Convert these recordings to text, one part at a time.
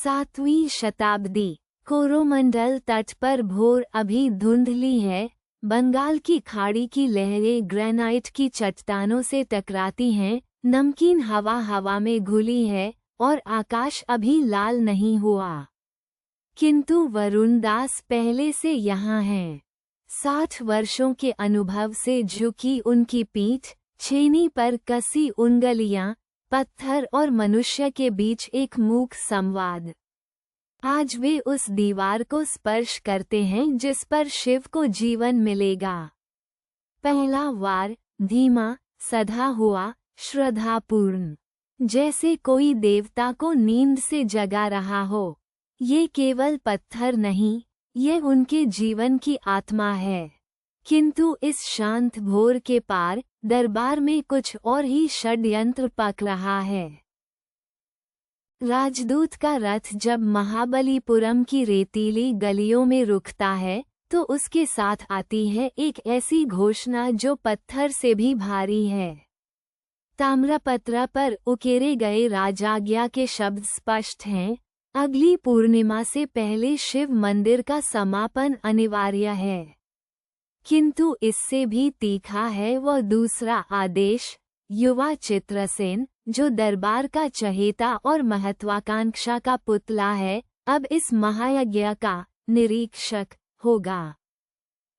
7वीं शताब्दी। कोरोमंडल तट पर भोर अभी धुंधली है। बंगाल की खाड़ी की लहरें ग्रेनाइट की चट्टानों से टकराती हैं। नमकीन हवा में घुली है और आकाश अभी लाल नहीं हुआ। किंतु वरुण दास पहले से यहाँ हैं। 60 वर्षों के अनुभव से झुकी उनकी पीठ, छेनी पर कसी उंगलियां, पत्थर और मनुष्य के बीच एक मूक संवाद। आज वे उस दीवार को स्पर्श करते हैं जिस पर शिव को जीवन मिलेगा। पहला वार धीमा, सधा हुआ, श्रद्धापूर्ण, जैसे कोई देवता को नींद से जगा रहा हो। ये केवल पत्थर नहीं, ये उनके जीवन की आत्मा है। किंतु इस शांत भोर के पार दरबार में कुछ और ही षड्यंत्र पक रहा है। राजदूत का रथ जब महाबलीपुरम की रेतीली गलियों में रुकता है तो उसके साथ आती है एक ऐसी घोषणा जो पत्थर से भी भारी है। ताम्रपत्र पर उकेरे गए राजाज्ञा के शब्द स्पष्ट हैं। अगली पूर्णिमा से पहले शिव मंदिर का समापन अनिवार्य है। किंतु इससे भी तीखा है वह दूसरा आदेश। युवा चित्रसेन, जो दरबार का चहेता और महत्वाकांक्षा का पुतला है, अब इस महायज्ञ का निरीक्षक होगा।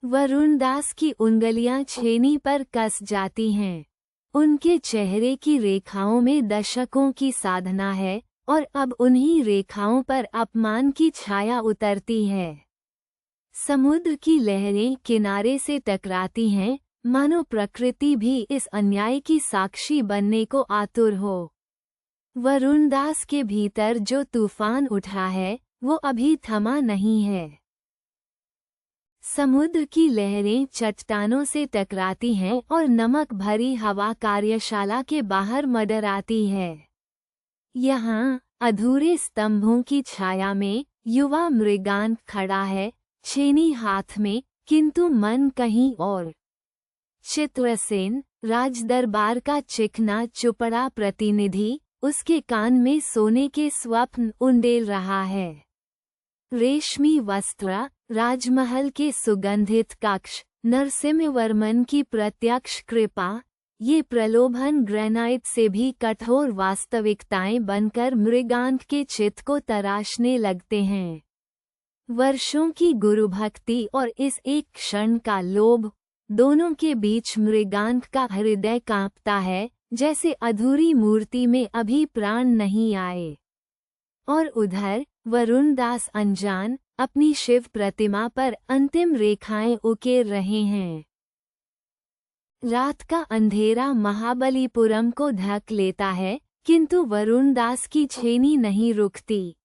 वरुण दास की उंगलियां छेनी पर कस जाती हैं। उनके चेहरे की रेखाओं में दशकों की साधना है और अब उन्हीं रेखाओं पर अपमान की छाया उतरती है। समुद्र की लहरें किनारे से टकराती हैं, मानो प्रकृति भी इस अन्याय की साक्षी बनने को आतुर हो। वरुण दास के भीतर जो तूफान उठा है वो अभी थमा नहीं है। समुद्र की लहरें चट्टानों से टकराती हैं और नमक भरी हवा कार्यशाला के बाहर मंडराती है। यहाँ अधूरे स्तंभों की छाया में युवा मृगांक खड़ा है, छेनी हाथ में, किंतु मन कहीं और। चित्रसेन, राजदरबार का चिकना चुपड़ा प्रतिनिधि, उसके कान में सोने के स्वप्न उंडेल रहा है। रेशमी वस्त्र, राजमहल के सुगंधित कक्ष, नरसिंहवर्मन की प्रत्यक्ष कृपा, ये प्रलोभन ग्रेनाइट से भी कठोर वास्तविकताएं बनकर मृगांक के चित्त को तराशने लगते हैं। वर्षों की गुरुभक्ति और इस एक क्षण का लोभ, दोनों के बीच मृगांक का हृदय कांपता है, जैसे अधूरी मूर्ति में अभी प्राण नहीं आए। और उधर वरुण दास अनजान अपनी शिव प्रतिमा पर अंतिम रेखाएं उकेर रहे हैं। रात का अंधेरा महाबलीपुरम को ढक लेता है, किंतु वरुण दास की छेनी नहीं रुकती।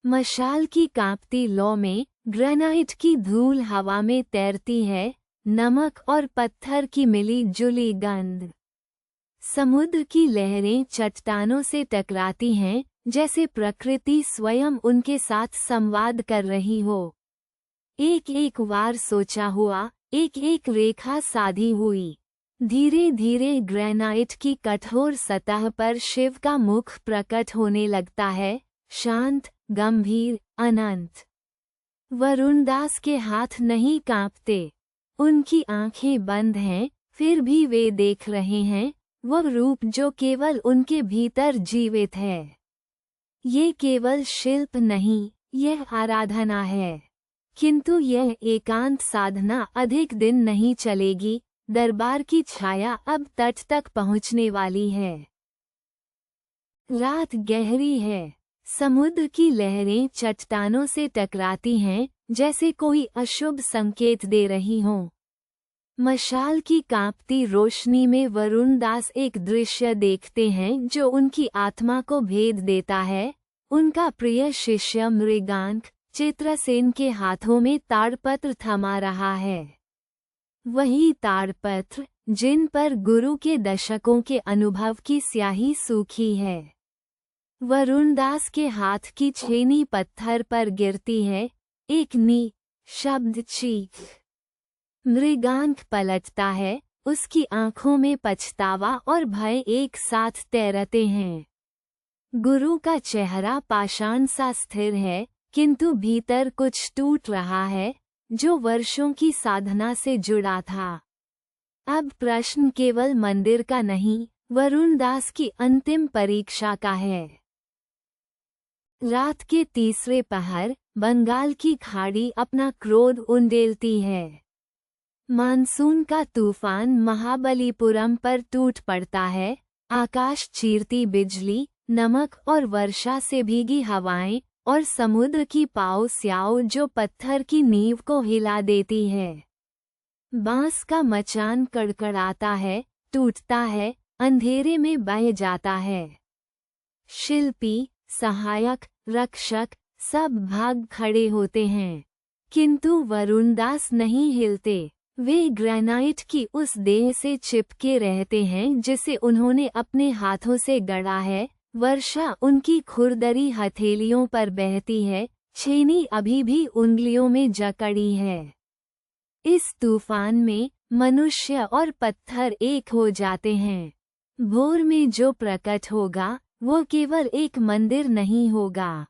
मशाल की कांपती लौ में ग्रेनाइट की धूल हवा में तैरती है, नमक और पत्थर की मिली जुली गंध। समुद्र की लहरें चट्टानों से टकराती हैं, जैसे प्रकृति स्वयं उनके साथ संवाद कर रही हो। एक एक वार सोचा हुआ, एक एक रेखा साधी हुई। धीरे धीरे ग्रेनाइट की कठोर सतह पर शिव का मुख प्रकट होने लगता है, शांत, गंभीर, अनंत। वरुण दास के हाथ नहीं कांपते, उनकी आंखें बंद हैं, फिर भी वे देख रहे हैं वह रूप जो केवल उनके भीतर जीवित है। ये केवल शिल्प नहीं, यह आराधना है। किंतु यह एकांत साधना अधिक दिन नहीं चलेगी। दरबार की छाया अब तट तक पहुंचने वाली है। रात गहरी है। समुद्र की लहरें चट्टानों से टकराती हैं, जैसे कोई अशुभ संकेत दे रही हों। मशाल की कांपती रोशनी में वरुण दास एक दृश्य देखते हैं जो उनकी आत्मा को भेद देता है। उनका प्रिय शिष्य मृगांक चित्रसेन के हाथों में ताड़पत्र थमा रहा है। वही ताड़पत्र जिन पर गुरु के दशकों के अनुभव की स्याही सूखी है। वरुण दास के हाथ की छेनी पत्थर पर गिरती है, एक नी शब्द चीख। मृगांक पलटता है, उसकी आंखों में पछतावा और भय एक साथ तैरते हैं। गुरु का चेहरा पाषाण सा स्थिर है, किंतु भीतर कुछ टूट रहा है, जो वर्षों की साधना से जुड़ा था। अब प्रश्न केवल मंदिर का नहीं, वरुण दास की अंतिम परीक्षा का है। रात के तीसरे पहर, बंगाल की खाड़ी अपना क्रोध उंडेलती है। मानसून का तूफान महाबलीपुरम पर टूट पड़ता है। आकाश चीरती बिजली, नमक और वर्षा से भीगी हवाएं और समुद्र की पाव स्याओ जो पत्थर की नींव को हिला देती है। बांस का मचान कड़कड़ाता है, टूटता है, अंधेरे में बह जाता है। शिल्पी, सहायक, रक्षक सब भाग खड़े होते हैं, किंतु वरुण दास नहीं हिलते। वे ग्रेनाइट की उस देह से चिपके रहते हैं जिसे उन्होंने अपने हाथों से गढ़ा है। वर्षा उनकी खुरदरी हथेलियों पर बहती है, छेनी अभी भी उंगलियों में जकड़ी है। इस तूफान में मनुष्य और पत्थर एक हो जाते हैं। भोर में जो प्रकट होगा वो केवल एक मंदिर नहीं होगा।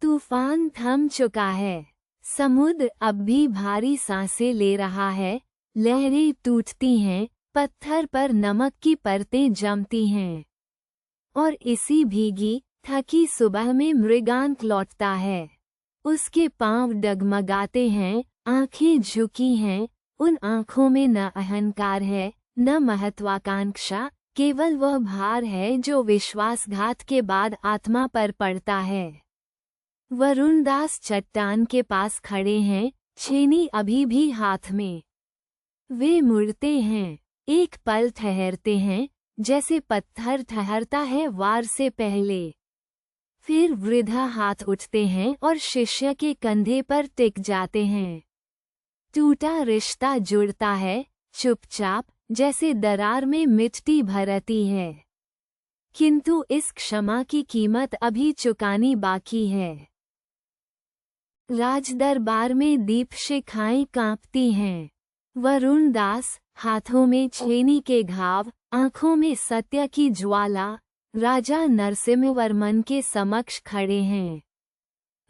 तूफान थम चुका है। समुद्र अब भी भारी सांसें ले रहा है। लहरें टूटती हैं, पत्थर पर नमक की परतें जमती हैं। और इसी भीगी, थकी सुबह में मृगांक लौटता है। उसके पांव डगमगाते हैं, आंखें झुकी हैं। उन आंखों में न अहंकार है, न महत्वाकांक्षा, केवल वह भार है जो विश्वासघात के बाद आत्मा पर पड़ता है। वरुण दास चट्टान के पास खड़े हैं, छेनी अभी भी हाथ में। वे मुड़ते हैं, एक पल ठहरते हैं, जैसे पत्थर ठहरता है वार से पहले। फिर वृद्धा हाथ उठते हैं और शिष्य के कंधे पर टिक जाते हैं। टूटा रिश्ता जुड़ता है, चुपचाप, जैसे दरार में मिट्टी भरती है। किंतु इस क्षमा की कीमत अभी चुकानी बाकी है। राजदरबार में दीप शिखाएं कांपती हैं। वरुण दास, हाथों में छेनी के घाव, आंखों में सत्य की ज्वाला, राजा नरसिम्हवर्मन के समक्ष खड़े हैं।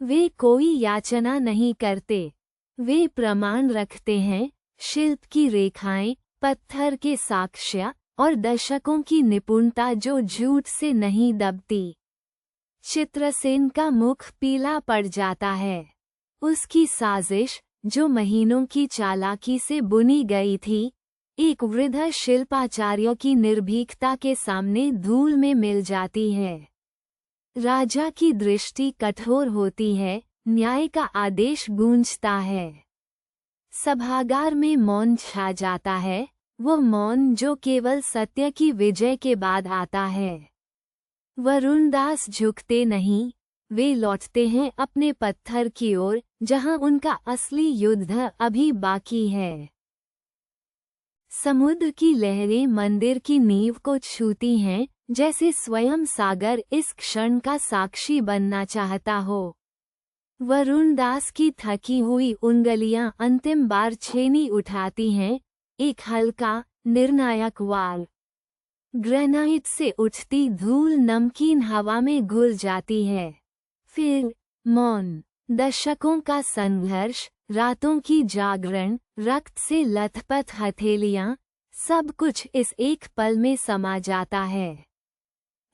वे कोई याचना नहीं करते, वे प्रमाण रखते हैं, शिल्प की रेखाएं, पत्थर के साक्ष्य और दशकों की निपुणता जो झूठ से नहीं दबती। चित्रसेन का मुख पीला पड़ जाता है। उसकी साजिश, जो महीनों की चालाकी से बुनी गई थी, एक वृद्ध शिल्पाचार्य की निर्भीकता के सामने धूल में मिल जाती है। राजा की दृष्टि कठोर होती है, न्याय का आदेश गूंजता है। सभागार में मौन छा जाता है, वो मौन जो केवल सत्य की विजय के बाद आता है। वरुण दास झुकते नहीं, वे लौटते हैं अपने पत्थर की ओर, जहां उनका असली युद्ध अभी बाकी है। समुद्र की लहरें मंदिर की नींव को छूती हैं, जैसे स्वयं सागर इस क्षण का साक्षी बनना चाहता हो। वरुण दास की थकी हुई उंगलियां अंतिम बार छेनी उठाती हैं, एक हल्का, निर्णायक वार। ग्रेनाइट से उठती धूल नमकीन हवा में घुल जाती है। फिर मौन, दशकों का संघर्ष, रातों की जागरण, रक्त से लथपथ हथेलियां, सब कुछ इस एक पल में समा जाता है।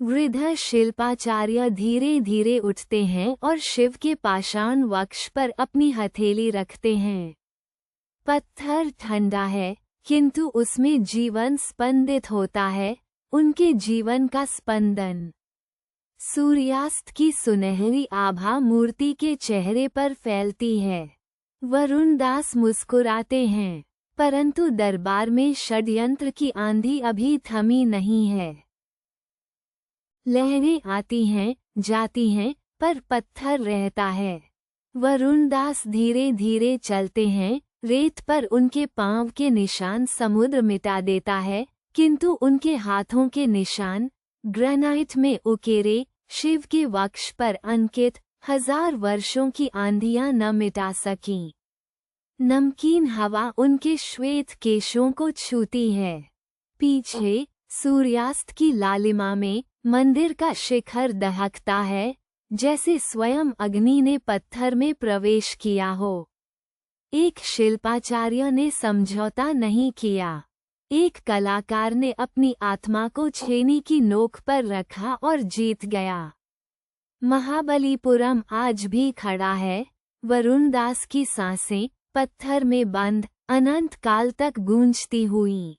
वृद्ध शिल्पाचार्य धीरे धीरे उठते हैं और शिव के पाषाण वक्ष पर अपनी हथेली रखते हैं। पत्थर ठंडा है, किंतु उसमें जीवन स्पंदित होता है, उनके जीवन का स्पंदन। सूर्यास्त की सुनहरी आभा मूर्ति के चेहरे पर फैलती है। वरुण दास मुस्कुराते हैं, परंतु दरबार में षड्यंत्र की आंधी अभी थमी नहीं है। लहरें आती हैं, जाती हैं, पर पत्थर रहता है। वरुण दास धीरे धीरे चलते हैं, रेत पर उनके पांव के निशान समुद्र मिटा देता है, किंतु उनके हाथों के निशान, ग्रेनाइट में उकेरे, शिव के वक्ष पर अंकित, 1000 वर्षों की आंधियां न मिटा सकीं। नमकीन हवा उनके श्वेत केशों को छूती है। पीछे, सूर्यास्त की लालिमा में, मंदिर का शिखर दहकता है, जैसे स्वयं अग्नि ने पत्थर में प्रवेश किया हो। एक शिल्पाचार्य ने समझौता नहीं किया। एक कलाकार ने अपनी आत्मा को छेनी की नोक पर रखा और जीत गया। महाबलीपुरम आज भी खड़ा है, वरुण दास की सांसें पत्थर में बंद अनंत काल तक गूंजती हुई।